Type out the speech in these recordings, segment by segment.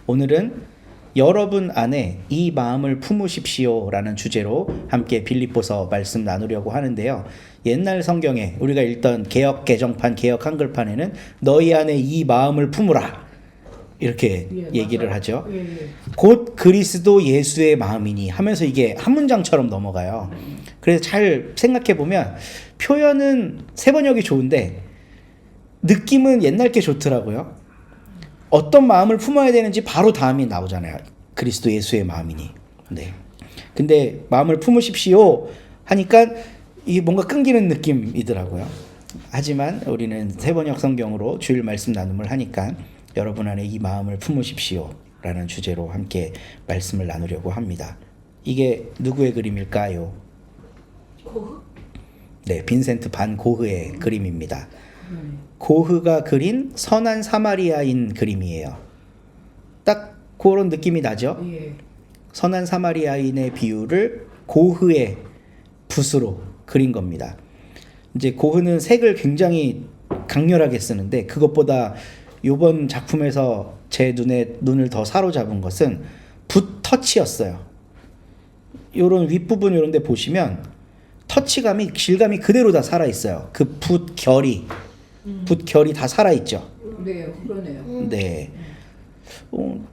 오늘은 여러분 안에 이 마음을 품으십시오라는 주제로 함께 빌립보서 말씀 나누려고 하는데요. 옛날 성경에 우리가 읽던 개역 개정판, 개역 한글판에는 너희 안에 이 마음을 품으라 이렇게 얘기를 하죠. 곧 그리스도 예수의 마음이니 하면서 이게 한 문장처럼 넘어가요. 그래서 잘 생각해 보면 표현은 세 번역이 좋은데 느낌은 옛날 게 좋더라고요. 어떤 마음을 품어야 되는지 바로 다음이 나오잖아요. 그리스도 예수의 마음이니. 네. 근데 마음을 품으십시오 하니까 이게 뭔가 끊기는 느낌이더라고요. 하지만 우리는 세 번역 성경으로 주일 말씀 나눔을 하니까 여러분 안에 이 마음을 품으십시오 라는 주제로 함께 말씀을 나누려고 합니다. 이게 누구의 그림일까요? 고흐? 네, 빈센트 반 고흐의 그림입니다. 고흐가 그린 선한 사마리아인 그림이에요. 딱 그런 느낌이 나죠? 예. 선한 사마리아인의 비유를 고흐의 붓으로 그린 겁니다. 이제 고흐는 색을 굉장히 강렬하게 쓰는데 그것보다 이번 작품에서 제 눈을 더 사로잡은 것은 붓 터치였어요. 요런 윗부분 이런 데 보시면 터치감이, 질감이 그대로 다 살아있어요. 그 붓 결이 다 살아있죠. 네, 그러네요. 네.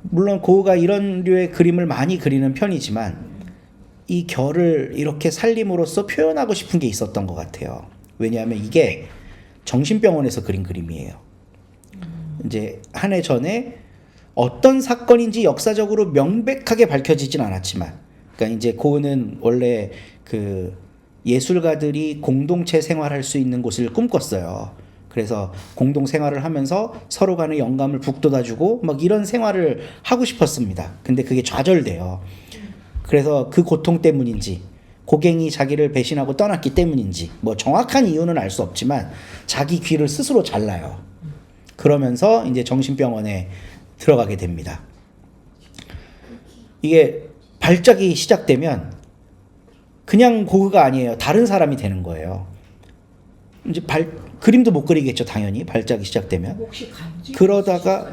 물론 고흐가 이런 류의 그림을 많이 그리는 편이지만 이 결을 이렇게 살림으로써 표현하고 싶은 게 있었던 것 같아요. 왜냐하면 이게 정신병원에서 그린 그림이에요. 이제 한 해 전에 어떤 사건인지 역사적으로 명백하게 밝혀지진 않았지만, 그러니까 이제 고흐는 원래 그 예술가들이 공동체 생활할 수 있는 곳을 꿈꿨어요. 그래서 공동 생활을 하면서 서로 간의 영감을 북돋아주고 막 이런 생활을 하고 싶었습니다. 근데 그게 좌절돼요. 그래서 그 고통 때문인지 고갱이 자기를 배신하고 떠났기 때문인지 뭐 정확한 이유는 알 수 없지만 자기 귀를 스스로 잘라요. 그러면서 이제 정신병원에 들어가게 됩니다. 이게 발작이 시작되면 그냥 고흐가 아니에요. 다른 사람이 되는 거예요. 이제 그림도 못 그리겠죠, 당연히. 발작이 시작되면. 혹시 간지? 그러다가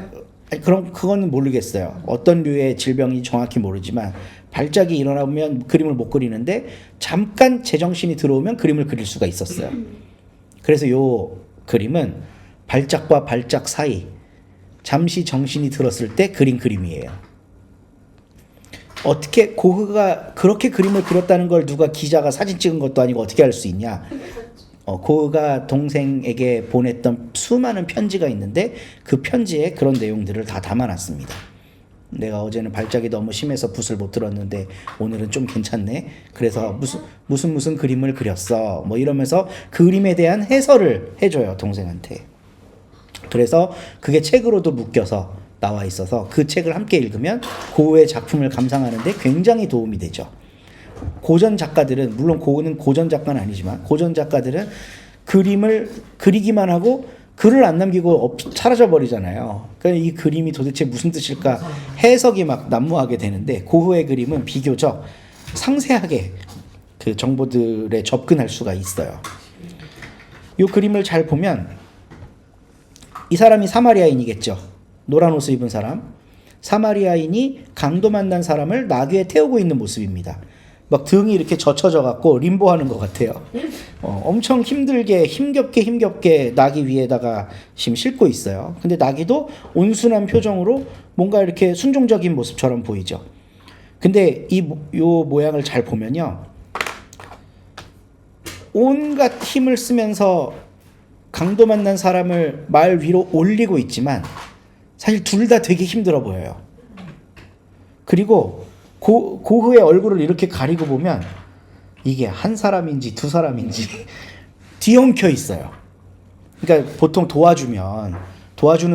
그럼 그건 모르겠어요. 어떤 류의 질병이 정확히 모르지만 발작이 일어나면 그림을 못 그리는데 잠깐 제정신이 들어오면 그림을 그릴 수가 있었어요. 그래서 요 그림은 발작과 발작 사이 잠시 정신이 들었을 때 그린 그림이에요. 어떻게 고흐가 그렇게 그림을 그렸다는 걸 누가 기자가 사진 찍은 것도 아니고 어떻게 알 수 있냐? 고흐가 동생에게 보냈던 수많은 편지가 있는데 그 편지에 그런 내용들을 다 담아놨습니다. 내가 어제는 발작이 너무 심해서 붓을 못 들었는데 오늘은 좀 괜찮네. 그래서 무슨 그림을 그렸어. 뭐 이러면서 그림에 대한 해설을 해줘요, 동생한테. 그래서 그게 책으로도 묶여서 나와 있어서 그 책을 함께 읽으면 고흐의 작품을 감상하는데 굉장히 도움이 되죠. 고전 작가들은, 물론 고흐는 고전 작가는 아니지만 고전 작가들은 그림을 그리기만 하고 글을 안 남기고 사라져 버리잖아요. 그러니까 이 그림이 도대체 무슨 뜻일까 해석이 막 난무하게 되는데 고흐의 그림은 비교적 상세하게 그 정보들에 접근할 수가 있어요. 이 그림을 잘 보면 이 사람이 사마리아인이겠죠. 노란 옷을 입은 사람. 사마리아인이 강도 만난 사람을 나귀에 태우고 있는 모습입니다. 막 등이 이렇게 젖혀져 갖고 림보하는 것 같아요. 엄청 힘들게 힘겹게 나귀 위에다가 지금 싣고 있어요. 근데 나귀도 온순한 표정으로 뭔가 이렇게 순종적인 모습처럼 보이죠. 근데 요 모양을 잘 보면요, 온갖 힘을 쓰면서 강도 만난 사람을 말 위로 올리고 있지만 사실 둘 다 되게 힘들어 보여요. 그리고 고흐의 얼굴을 이렇게 가리고 보면 이게 한 사람인지 두 사람인지 뒤엉켜 있어요. 그러니까 보통 도와주는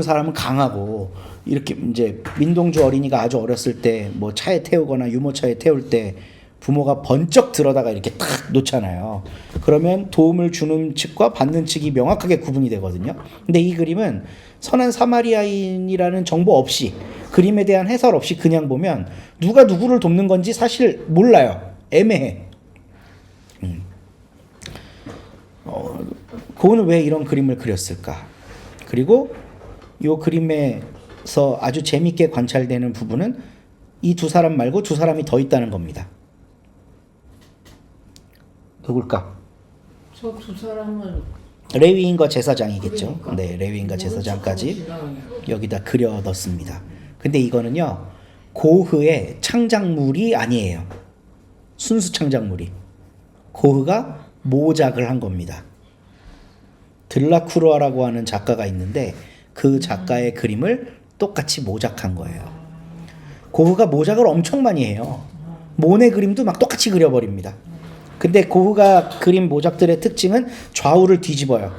사람은 강하고, 이렇게 이제 민동주 어린이가 아주 어렸을 때 뭐 차에 태우거나 유모차에 태울 때 부모가 번쩍 들어다가 이렇게 탁 놓잖아요. 그러면 도움을 주는 측과 받는 측이 명확하게 구분이 되거든요. 근데 이 그림은 선한 사마리아인이라는 정보 없이, 그림에 대한 해설 없이 그냥 보면 누가 누구를 돕는 건지 사실 몰라요. 애매해. 고흐는 왜 이런 그림을 그렸을까? 그리고 이 그림의 아주 재밌게 관찰되는 부분은 이 두 사람 말고 두 사람이 더 있다는 겁니다. 누굴까? 저 두 사람은 레위인과 제사장이겠죠. 그러니까. 네, 레위인과 제사장까지 지나가냐. 여기다 그려 넣습니다. 근데 이거는요, 고흐의 창작물이 아니에요. 순수 창작물이. 고흐가 모작을 한 겁니다. 들라크루아라고 하는 작가가 있는데 그 작가의 그림을 똑같이 모작한 거예요. 고흐가 모작을 엄청 많이 해요. 모네 그림도 막 똑같이 그려버립니다. 근데 고흐가 그린 모작들의 특징은 좌우를 뒤집어요.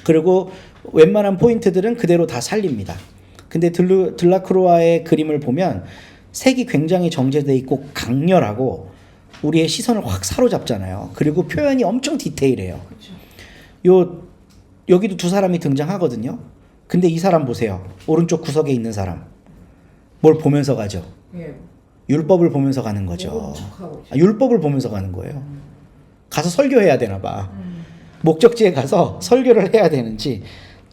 그리고 웬만한 포인트들은 그대로 다 살립니다. 근데 들라크루아의 그림을 보면 색이 굉장히 정제돼 있고 강렬하고 우리의 시선을 확 사로잡잖아요. 그리고 표현이 엄청 디테일해요. 여기도 두 사람이 등장하거든요. 근데 이 사람 보세요. 오른쪽 구석에 있는 사람. 뭘 보면서 가죠? 예. 율법을 보면서 가는 거죠. 모른 척하고 율법을 보면서 가는 거예요. 가서 설교해야 되나 봐. 목적지에 가서 설교를 해야 되는지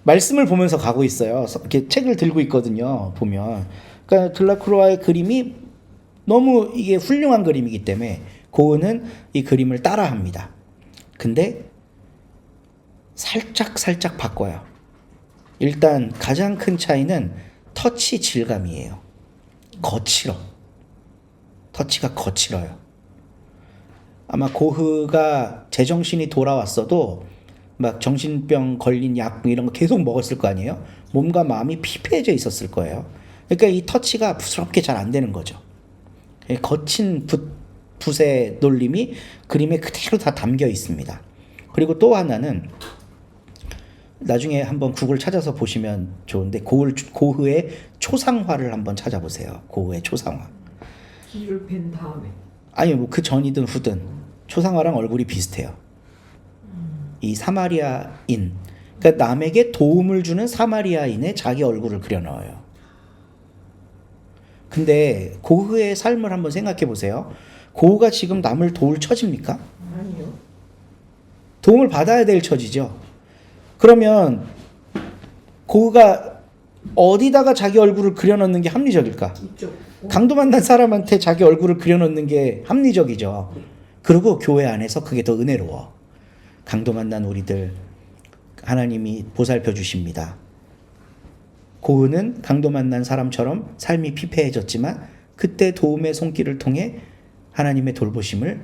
말씀을 보면서 가고 있어요. 이렇게 책을 들고 있거든요. 보면. 그러니까 들라크루아의 그림이 너무 이게 훌륭한 그림이기 때문에 고흐는 이 그림을 따라합니다. 근데 살짝 바꿔요. 일단 가장 큰 차이는 터치 질감이에요. 거칠어. 터치가 거칠어요. 아마 고흐가 제정신이 돌아왔어도 막 정신병 걸린 약 이런 거 계속 먹었을 거 아니에요? 몸과 마음이 피폐해져 있었을 거예요. 그러니까 이 터치가 부드럽게 잘 안 되는 거죠. 거친 붓의 놀림이 그림에 그대로 다 담겨 있습니다. 그리고 또 하나는 나중에 한번 구글 찾아서 보시면 좋은데 고흐의 초상화를 한번 찾아보세요. 고흐의 초상화. 길을 벤 다음에. 아니 뭐 그 전이든 후든 초상화랑 얼굴이 비슷해요. 이 사마리아인, 그러니까 남에게 도움을 주는 사마리아인의 자기 얼굴을 그려 넣어요. 근데 고흐의 삶을 한번 생각해 보세요. 고흐가 지금 남을 도울 처지입니까? 아니요. 도움을 받아야 될 처지죠. 그러면 고흐가 어디다가 자기 얼굴을 그려 넣는 게 합리적일까? 이쪽. 강도 만난 사람한테 자기 얼굴을 그려 넣는 게 합리적이죠. 그리고 교회 안에서 그게 더 은혜로워. 강도 만난 우리들 하나님이 보살펴 주십니다. 고흐는 강도 만난 사람처럼 삶이 피폐해졌지만 그때 도움의 손길을 통해 하나님의 돌보심을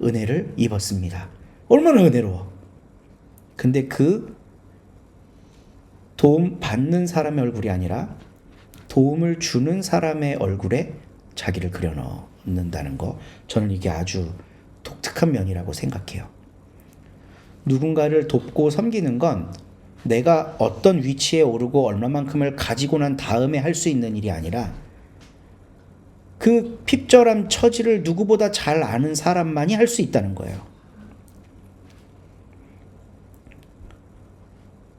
은혜를 입었습니다. 얼마나 은혜로워. 근데 그 도움 받는 사람의 얼굴이 아니라 도움을 주는 사람의 얼굴에 자기를 그려 넣는다는 거, 저는 이게 아주 독특한 면이라고 생각해요. 누군가를 돕고 섬기는 건 내가 어떤 위치에 오르고 얼마만큼을 가지고 난 다음에 할 수 있는 일이 아니라 그 핍절한 처지를 누구보다 잘 아는 사람만이 할 수 있다는 거예요.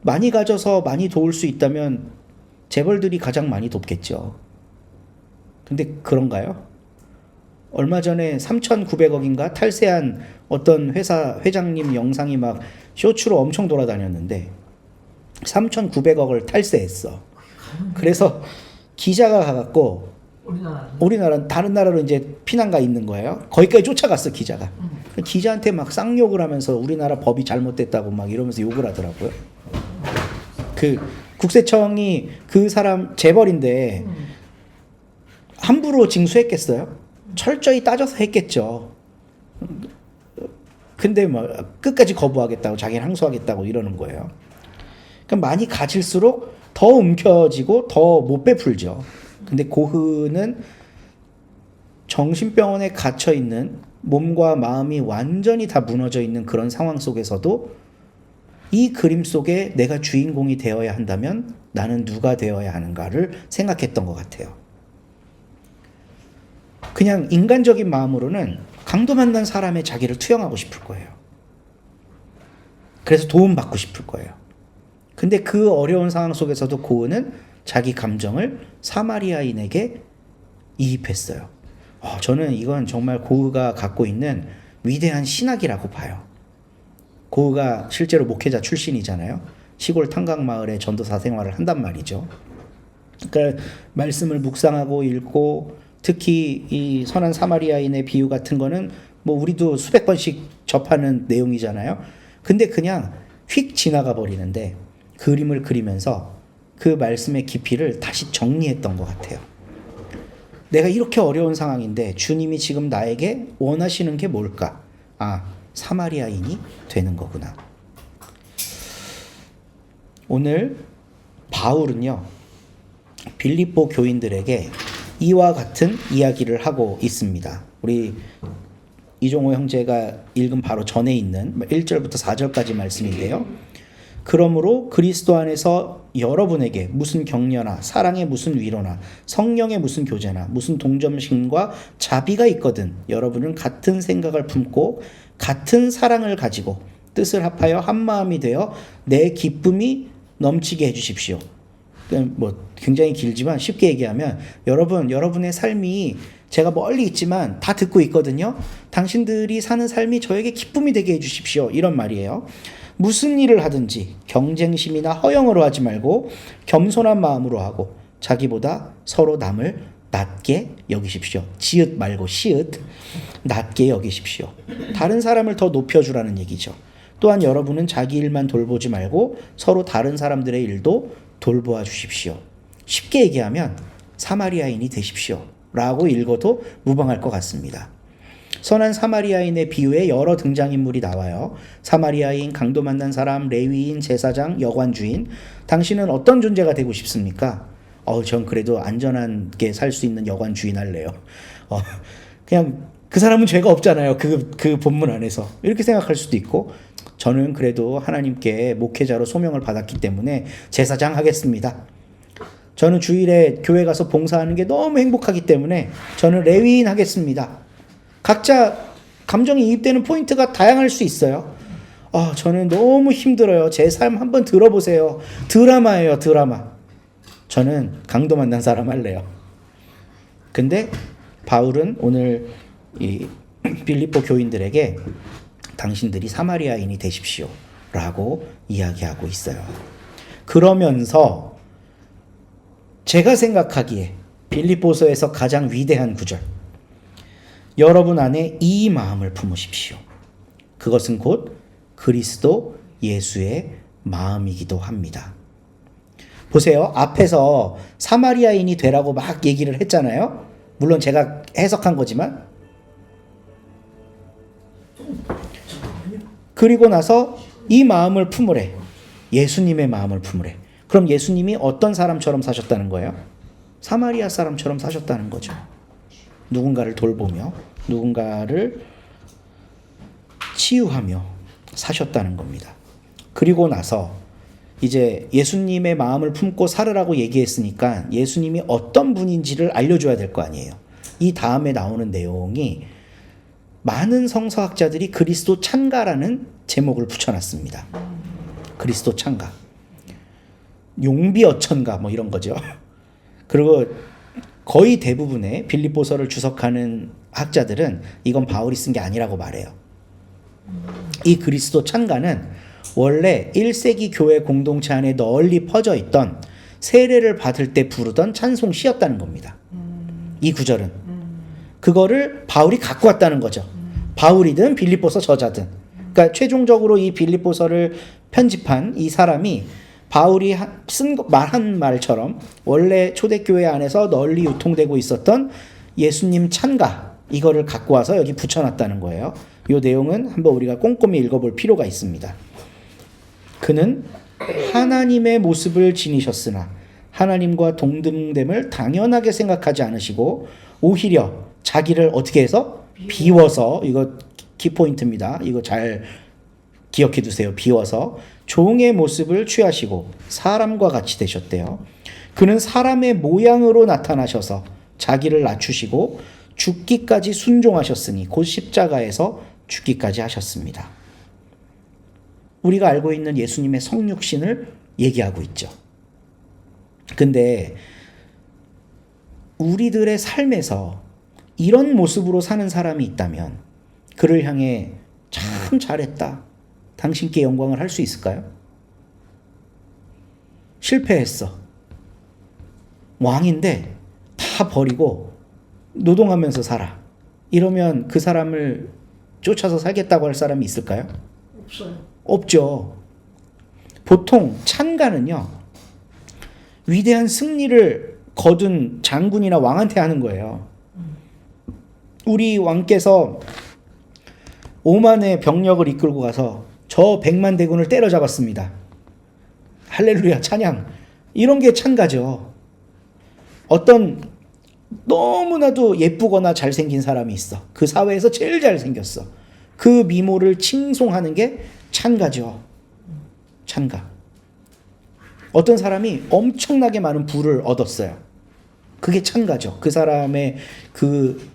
많이 가져서 많이 도울 수 있다면 재벌들이 가장 많이 돕겠죠. 근데 그런가요? 얼마 전에 3,900억인가 탈세한 어떤 회사 회장님 영상이 막 쇼츠로 엄청 돌아다녔는데 3,900억을 탈세했어. 그래서 기자가 가갖고 우리나라 다른 나라로 이제 피난가 있는 거예요. 거기까지 쫓아갔어 기자가. 기자한테 막 쌍욕을 하면서 우리나라 법이 잘못됐다고 막 이러면서 욕을 하더라고요. 그 국세청이 그 사람 재벌인데 함부로 징수했겠어요? 철저히 따져서 했겠죠. 근데 뭐 끝까지 거부하겠다고, 자기는 항소하겠다고 이러는 거예요. 그러니까 많이 가질수록 더 움켜쥐고 더 못 베풀죠. 근데 고흐는 정신병원에 갇혀 있는, 몸과 마음이 완전히 다 무너져 있는 그런 상황 속에서도 이 그림 속에 내가 주인공이 되어야 한다면 나는 누가 되어야 하는가를 생각했던 것 같아요. 그냥 인간적인 마음으로는 강도 만난 사람의 자기를 투영하고 싶을 거예요. 그래서 도움받고 싶을 거예요. 근데 그 어려운 상황 속에서도 고흐는 자기 감정을 사마리아인에게 이입했어요. 저는 이건 정말 고흐가 갖고 있는 위대한 신학이라고 봐요. 고흐가 실제로 목회자 출신이잖아요. 시골 탄광마을에 전도사 생활을 한단 말이죠. 그러니까 말씀을 묵상하고 읽고 특히 이 선한 사마리아인의 비유 같은 거는 뭐 우리도 수백 번씩 접하는 내용이잖아요. 근데 그냥 휙 지나가 버리는데 그림을 그리면서 그 말씀의 깊이를 다시 정리했던 것 같아요. 내가 이렇게 어려운 상황인데 주님이 지금 나에게 원하시는 게 뭘까? 아, 사마리아인이 되는 거구나. 오늘 바울은요, 빌립보 교인들에게 이와 같은 이야기를 하고 있습니다. 우리 이종호 형제가 읽은 바로 전에 있는 1절부터 4절까지 말씀인데요. 그러므로 그리스도 안에서 여러분에게 무슨 격려나 사랑의 무슨 위로나 성령의 무슨 교제나 무슨 동정심과 자비가 있거든 여러분은 같은 생각을 품고 같은 사랑을 가지고 뜻을 합하여 한 마음이 되어 내 기쁨이 넘치게 해주십시오. 뭐 굉장히 길지만 쉽게 얘기하면 여러분의 삶이 제가 멀리 있지만 다 듣고 있거든요. 당신들이 사는 삶이 저에게 기쁨이 되게 해주십시오. 이런 말이에요. 무슨 일을 하든지 경쟁심이나 허영으로 하지 말고 겸손한 마음으로 하고 자기보다 서로 남을 낮게 여기십시오. 지읒 말고 시읒. 낮게 여기십시오. 다른 사람을 더 높여주라는 얘기죠. 또한 여러분은 자기 일만 돌보지 말고 서로 다른 사람들의 일도 돌보아 주십시오. 쉽게 얘기하면 사마리아인이 되십시오. 라고 읽어도 무방할 것 같습니다. 선한 사마리아인의 비유에 여러 등장인물이 나와요. 사마리아인, 강도 만난 사람, 레위인, 제사장, 여관주인. 당신은 어떤 존재가 되고 싶습니까? 전 그래도 안전하게 살 수 있는 여관주인 할래요. 그냥 그 사람은 죄가 없잖아요. 그 본문 안에서. 이렇게 생각할 수도 있고, 저는 그래도 하나님께 목회자로 소명을 받았기 때문에 제사장 하겠습니다. 저는 주일에 교회 가서 봉사하는 게 너무 행복하기 때문에 저는 레위인 하겠습니다. 각자 감정이 이입되는 포인트가 다양할 수 있어요. 저는 너무 힘들어요. 제 삶 한번 들어보세요. 드라마예요, 드라마. 저는 강도 만난 사람 할래요. 근데 바울은 오늘 이 빌립보 교인들에게 당신들이 사마리아인이 되십시오. 라고 이야기하고 있어요. 그러면서 제가 생각하기에 빌립보서에서 가장 위대한 구절. 여러분 안에 이 마음을 품으십시오. 그것은 곧 그리스도 예수의 마음이기도 합니다. 보세요. 앞에서 사마리아인이 되라고 막 얘기를 했잖아요. 물론 제가 해석한 거지만. 그리고 나서 이 마음을 품으래. 예수님의 마음을 품으래. 그럼 예수님이 어떤 사람처럼 사셨다는 거예요? 사마리아 사람처럼 사셨다는 거죠. 누군가를 돌보며 누군가를 치유하며 사셨다는 겁니다. 그리고 나서 이제 예수님의 마음을 품고 살으라고 얘기했으니까 예수님이 어떤 분인지를 알려줘야 될 거 아니에요. 이 다음에 나오는 내용이 많은 성서학자들이 그리스도 찬가라는 제목을 붙여놨습니다. 그리스도 찬가. 용비어천가 뭐 이런 거죠. 그리고 거의 대부분의 빌립보서를 주석하는 학자들은 이건 바울이 쓴 게 아니라고 말해요. 이 그리스도 찬가는 원래 1세기 교회 공동체 안에 널리 퍼져 있던 세례를 받을 때 부르던 찬송 시였다는 겁니다. 이 구절은. 그거를 바울이 갖고 왔다는 거죠. 바울이든 빌립보서 저자든. 그러니까 최종적으로 이 빌립보서를 편집한 이 사람이 바울이 말한 말처럼 원래 초대교회 안에서 널리 유통되고 있었던 예수님 찬가 이거를 갖고 와서 여기 붙여놨다는 거예요. 이 내용은 한번 우리가 꼼꼼히 읽어볼 필요가 있습니다. 그는 하나님의 모습을 지니셨으나 하나님과 동등됨을 당연하게 생각하지 않으시고 오히려 자기를 어떻게 해서 비워서, 이거 키포인트입니다. 이거 잘 기억해 두세요. 비워서 종의 모습을 취하시고 사람과 같이 되셨대요. 그는 사람의 모양으로 나타나셔서 자기를 낮추시고 죽기까지 순종하셨으니 곧 십자가에서 죽기까지 하셨습니다. 우리가 알고 있는 예수님의 성육신을 얘기하고 있죠. 근데 우리들의 삶에서 이런 모습으로 사는 사람이 있다면 그를 향해 참 잘했다, 당신께 영광을 할 수 있을까요? 실패했어. 왕인데 다 버리고 노동하면서 살아. 이러면 그 사람을 쫓아서 살겠다고 할 사람이 있을까요? 없어요. 없죠. 보통 찬가는요, 위대한 승리를 거둔 장군이나 왕한테 하는 거예요. 우리 왕께서 5만의 병력을 이끌고 가서 저 100만 대군을 때려잡았습니다. 할렐루야, 찬양. 이런 게 찬가죠. 어떤 너무나도 예쁘거나 잘생긴 사람이 있어. 그 사회에서 제일 잘생겼어. 그 미모를 칭송하는 게 찬가죠. 찬가. 어떤 사람이 엄청나게 많은 부를 얻었어요. 그게 찬가죠. 그 사람의 그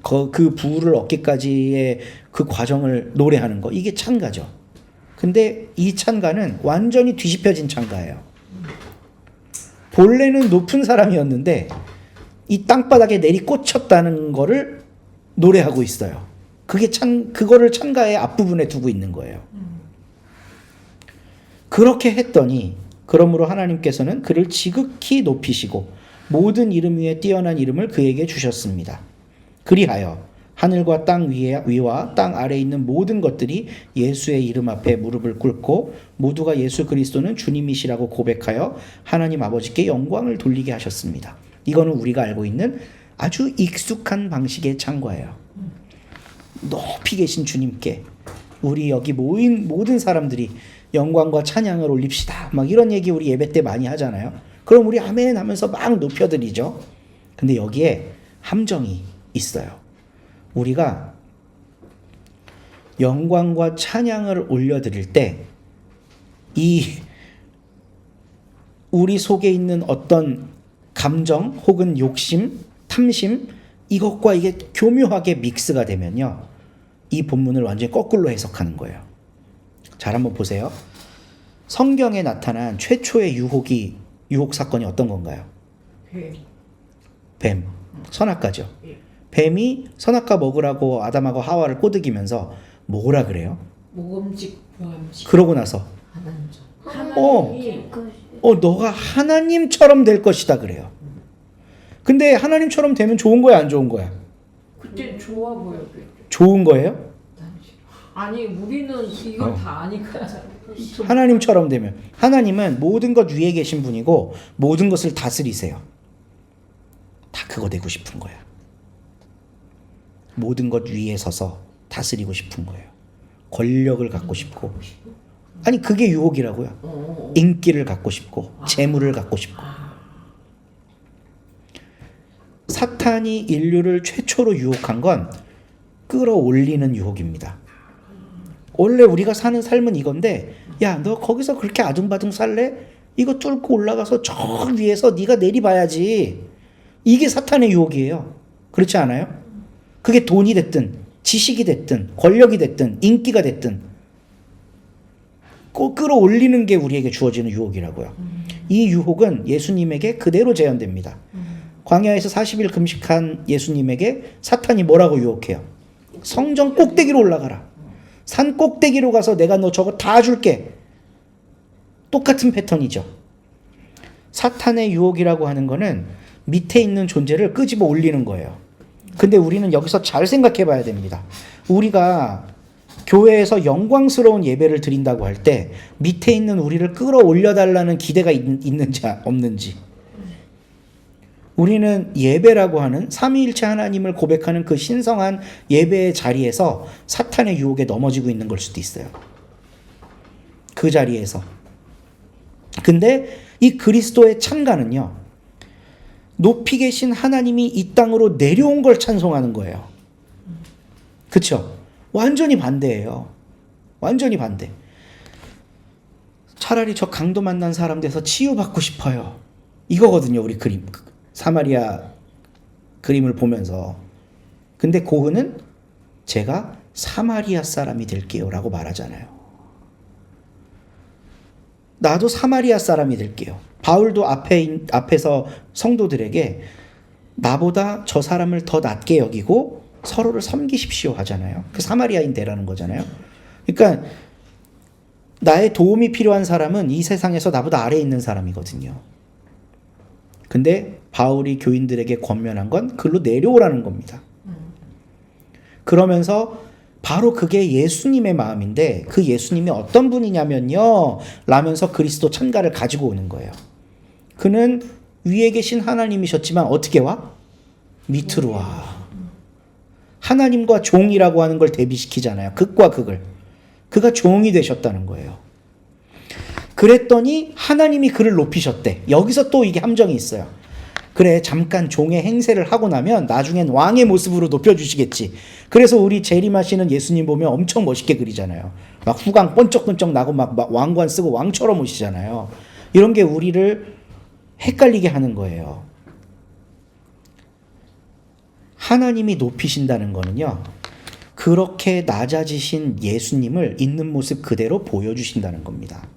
부를 얻기까지의 그 과정을 노래하는 거. 이게 찬가죠. 근데 이 찬가는 완전히 뒤집혀진 찬가예요. 본래는 높은 사람이었는데 이 땅바닥에 내리꽂혔다는 거를 노래하고 있어요. 그거를 찬가의 앞부분에 두고 있는 거예요. 그렇게 했더니 그러므로 하나님께서는 그를 지극히 높이시고 모든 이름 위에 뛰어난 이름을 그에게 주셨습니다. 그리하여 하늘과 땅 위와 땅 아래에 있는 모든 것들이 예수의 이름 앞에 무릎을 꿇고 모두가 예수 그리스도는 주님이시라고 고백하여 하나님 아버지께 영광을 돌리게 하셨습니다. 이거는 우리가 알고 있는 아주 익숙한 방식의 찬가예요. 높이 계신 주님께 우리 여기 모인 모든 사람들이 영광과 찬양을 올립시다. 막 이런 얘기 우리 예배 때 많이 하잖아요. 그럼 우리 아멘 하면서 막 높여드리죠. 근데 여기에 함정이 있어요. 우리가 영광과 찬양을 올려드릴 때 이 우리 속에 있는 어떤 감정 혹은 욕심, 탐심 이것과 이게 교묘하게 믹스가 되면요. 이 본문을 완전히 거꾸로 해석하는 거예요. 잘 한번 보세요. 성경에 나타난 최초의 유혹 사건이 어떤 건가요? 뱀. 선악과죠. 뱀이 선악과 먹으라고 아담하고 하와를 꼬드기면서 뭐라 그래요? 모금직 보암직. 그러고 나서 하나님이 너가 하나님처럼 될 것이다 그래요. 근데 하나님처럼 되면 좋은 거야, 안 좋은 거야? 그때 좋아 보였겠죠. 좋은 거예요? 아니 우리는 이거 다 아니까. 하나님처럼 되면 하나님은 모든 것 위에 계신 분이고 모든 것을 다스리세요. 다 그거 되고 싶은 거야. 모든 것 위에 서서 다스리고 싶은 거예요. 권력을 갖고 싶고. 아니 그게 유혹이라고요. 인기를 갖고 싶고 재물을 갖고 싶고. 사탄이 인류를 최초로 유혹한 건 끌어올리는 유혹입니다. 원래 우리가 사는 삶은 이건데 야, 너 거기서 그렇게 아둥바둥 살래? 이거 뚫고 올라가서 저 위에서 네가 내리봐야지. 이게 사탄의 유혹이에요. 그렇지 않아요? 그게 돈이 됐든 지식이 됐든 권력이 됐든 인기가 됐든 꼭 끌어올리는 게 우리에게 주어지는 유혹이라고요. 이 유혹은 예수님에게 그대로 재현됩니다. 광야에서 40일 금식한 예수님에게 사탄이 뭐라고 유혹해요? 성전 꼭대기로 올라가라. 산 꼭대기로 가서 내가 너 저거 다 줄게. 똑같은 패턴이죠. 사탄의 유혹이라고 하는 거는 밑에 있는 존재를 끄집어 올리는 거예요. 근데 우리는 여기서 잘 생각해 봐야 됩니다. 우리가 교회에서 영광스러운 예배를 드린다고 할 때 밑에 있는 우리를 끌어올려 달라는 기대가 있는지 없는지. 우리는 예배라고 하는 삼위일체 하나님을 고백하는 그 신성한 예배의 자리에서 사탄의 유혹에 넘어지고 있는 걸 수도 있어요. 그 자리에서. 근데 이 그리스도의 찬가는요, 높이 계신 하나님이 이 땅으로 내려온 걸 찬송하는 거예요. 그쵸? 완전히 반대예요. 완전히 반대. 차라리 저 강도 만난 사람 돼서 치유받고 싶어요. 이거거든요, 우리 그림. 사마리아 그림을 보면서. 근데 고흐는 제가 사마리아 사람이 될게요 라고 말하잖아요. 나도 사마리아 사람이 될게요. 바울도 앞에서 성도들에게 나보다 저 사람을 더 낮게 여기고 서로를 섬기십시오 하잖아요. 그 사마리아인 되라는 거잖아요. 그러니까 나의 도움이 필요한 사람은 이 세상에서 나보다 아래에 있는 사람이거든요. 근데 바울이 교인들에게 권면한 건 글로 내려오라는 겁니다. 그러면서 바로 그게 예수님의 마음인데 그 예수님이 어떤 분이냐면요 라면서 그리스도 찬가를 가지고 오는 거예요. 그는 위에 계신 하나님이셨지만 어떻게 와? 밑으로 와. 하나님과 종이라고 하는 걸 대비시키잖아요. 극과 극을. 그가 종이 되셨다는 거예요. 그랬더니 하나님이 그를 높이셨대. 여기서 또 이게 함정이 있어요. 그래 잠깐 종의 행세를 하고 나면 나중엔 왕의 모습으로 높여주시겠지. 그래서 우리 재림하시는 예수님 보면 엄청 멋있게 그리잖아요. 막 후광 번쩍번쩍 나고 막 왕관 쓰고 왕처럼 오시잖아요. 이런 게 우리를 헷갈리게 하는 거예요. 하나님이 높이신다는 거는요. 그렇게 낮아지신 예수님을 있는 모습 그대로 보여주신다는 겁니다.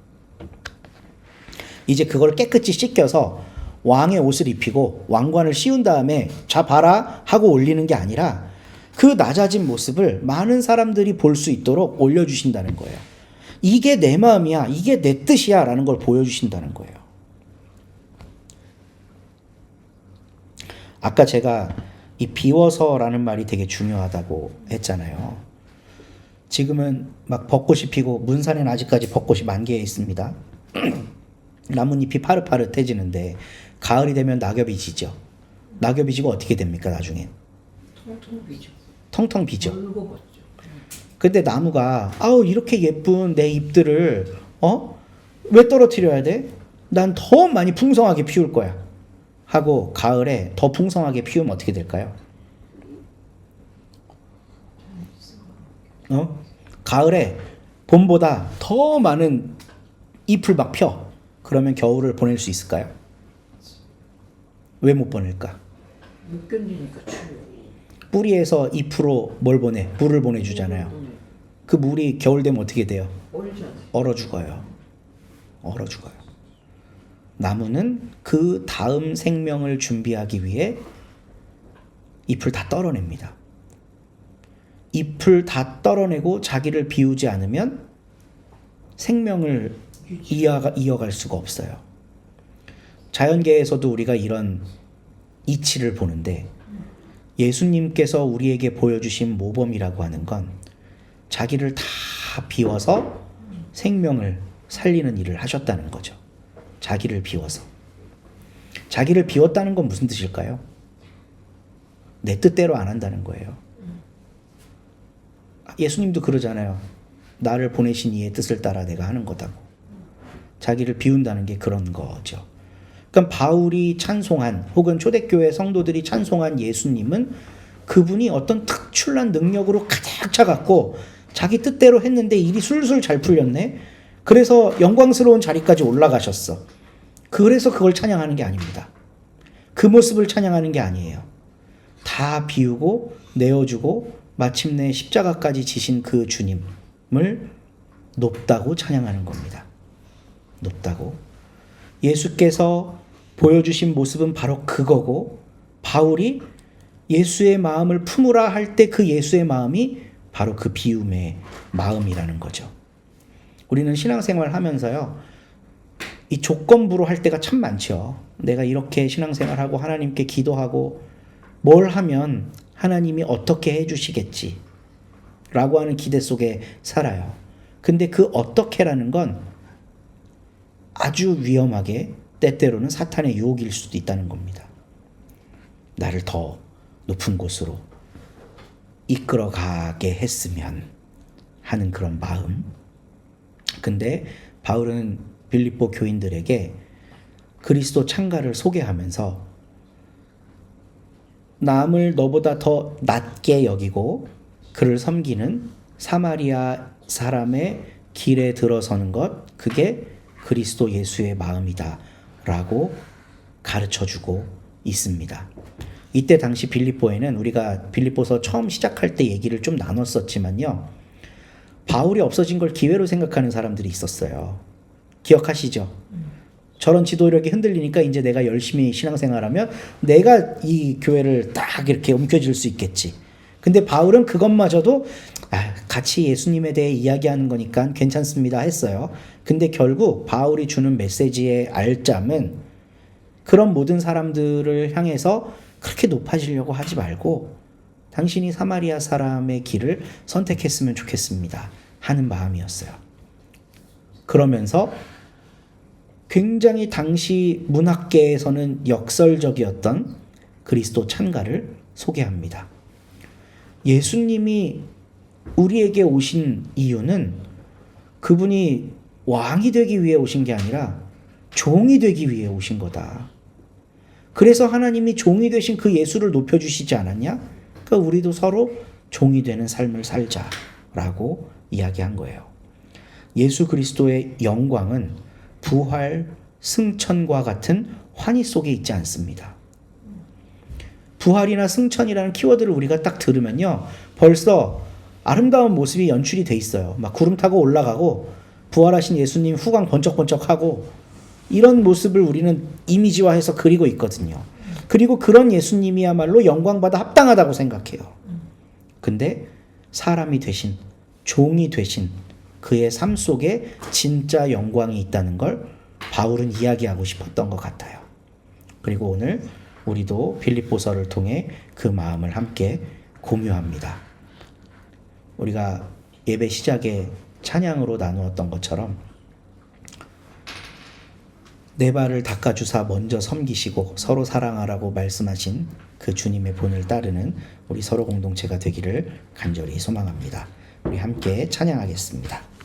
이제 그걸 깨끗이 씻겨서 왕의 옷을 입히고 왕관을 씌운 다음에 자 봐라 하고 올리는 게 아니라 그 낮아진 모습을 많은 사람들이 볼 수 있도록 올려주신다는 거예요. 이게 내 마음이야, 이게 내 뜻이야 라는 걸 보여주신다는 거예요. 아까 제가 이 비워서라는 말이 되게 중요하다고 했잖아요. 지금은 막 벚꽃이 피고 문산에는 아직까지 벚꽃이 만개해 있습니다. 나뭇잎이 파릇파릇해지는데 가을이 되면 낙엽이 지죠. 낙엽이 지고 어떻게 됩니까 나중에? 통통 비죠. 텅텅 비죠. 벌거벗죠. 근데 나무가 아우 이렇게 예쁜 내 잎들을 왜 떨어뜨려야 돼? 난 더 많이 풍성하게 피울 거야. 하고 가을에 더 풍성하게 피우면 어떻게 될까요? 가을에 봄보다 더 많은 잎을 막 펴. 그러면 겨울을 보낼 수 있을까요? 왜 못 보낼까? 못 견디니까 추워. 뿌리에서 잎으로 뭘 보내? 물을 보내주잖아요. 그 물이 겨울 되면 어떻게 돼요? 얼어 죽어요. 얼어 죽어요. 나무는 그 다음 생명을 준비하기 위해 잎을 다 떨어냅니다. 잎을 다 떨어내고 자기를 비우지 않으면 생명을 이어갈 수가 없어요. 자연계에서도 우리가 이런 이치를 보는데 예수님께서 우리에게 보여주신 모범이라고 하는 건 자기를 다 비워서 생명을 살리는 일을 하셨다는 거죠. 자기를 비워서. 자기를 비웠다는 건 무슨 뜻일까요? 내 뜻대로 안 한다는 거예요. 예수님도 그러잖아요. 나를 보내신 이의 뜻을 따라 내가 하는 거다고. 자기를 비운다는 게 그런 거죠. 그러니까 바울이 찬송한 혹은 초대교회 성도들이 찬송한 예수님은 그분이 어떤 특출난 능력으로 가득 차갖고 자기 뜻대로 했는데 일이 술술 잘 풀렸네. 그래서 영광스러운 자리까지 올라가셨어. 그래서 그걸 찬양하는 게 아닙니다. 그 모습을 찬양하는 게 아니에요. 다 비우고 내어주고 마침내 십자가까지 지신 그 주님을 높다고 찬양하는 겁니다. 높다고. 예수께서 보여주신 모습은 바로 그거고 바울이 예수의 마음을 품으라 할 때 그 예수의 마음이 바로 그 비움의 마음이라는 거죠. 우리는 신앙생활 하면서요. 이 조건부로 할 때가 참 많죠. 내가 이렇게 신앙생활하고 하나님께 기도하고 뭘 하면 하나님이 어떻게 해주시겠지 라고 하는 기대 속에 살아요. 근데 그 어떻게라는 건 아주 위험하게 때때로는 사탄의 유혹일 수도 있다는 겁니다. 나를 더 높은 곳으로 이끌어가게 했으면 하는 그런 마음. 근데 바울은 빌립보 교인들에게 그리스도 창가를 소개하면서 남을 너보다 더 낮게 여기고 그를 섬기는 사마리아 사람의 길에 들어서는 것, 그게 그리스도 예수의 마음이다 라고 가르쳐주고 있습니다. 이때 당시 빌립보에는 우리가 빌립보서 처음 시작할 때 얘기를 좀 나눴었지만요. 바울이 없어진 걸 기회로 생각하는 사람들이 있었어요. 기억하시죠? 저런 지도력이 흔들리니까 이제 내가 열심히 신앙생활하면 내가 이 교회를 딱 이렇게 움켜쥘 수 있겠지. 근데 바울은 그것마저도 같이 예수님에 대해 이야기하는 거니까 괜찮습니다 했어요. 근데 결국 바울이 주는 메시지의 알짬은 그런 모든 사람들을 향해서 그렇게 높아지려고 하지 말고 당신이 사마리아 사람의 길을 선택했으면 좋겠습니다 하는 마음이었어요. 그러면서 굉장히 당시 문학계에서는 역설적이었던 그리스도 찬가를 소개합니다. 예수님이 우리에게 오신 이유는 그분이 왕이 되기 위해 오신 게 아니라 종이 되기 위해 오신 거다. 그래서 하나님이 종이 되신 그 예수를 높여주시지 않았냐? 그러니까 우리도 서로 종이 되는 삶을 살자라고 이야기한 거예요. 예수 그리스도의 영광은 부활, 승천과 같은 환희 속에 있지 않습니다. 부활이나 승천이라는 키워드를 우리가 딱 들으면요, 벌써 아름다운 모습이 연출이 돼 있어요. 막 구름 타고 올라가고 부활하신 예수님 후광 번쩍번쩍하고 이런 모습을 우리는 이미지화해서 그리고 있거든요. 그리고 그런 예수님이야말로 영광받아 합당하다고 생각해요. 근데 사람이 되신, 종이 되신 그의 삶 속에 진짜 영광이 있다는 걸 바울은 이야기하고 싶었던 것 같아요. 그리고 오늘 우리도 빌립보서를 통해 그 마음을 함께 공유합니다. 우리가 예배 시작에 찬양으로 나누었던 것처럼 내 발을 닦아주사 먼저 섬기시고 서로 사랑하라고 말씀하신 그 주님의 본을 따르는 우리 서로 공동체가 되기를 간절히 소망합니다. 우리 함께 찬양하겠습니다.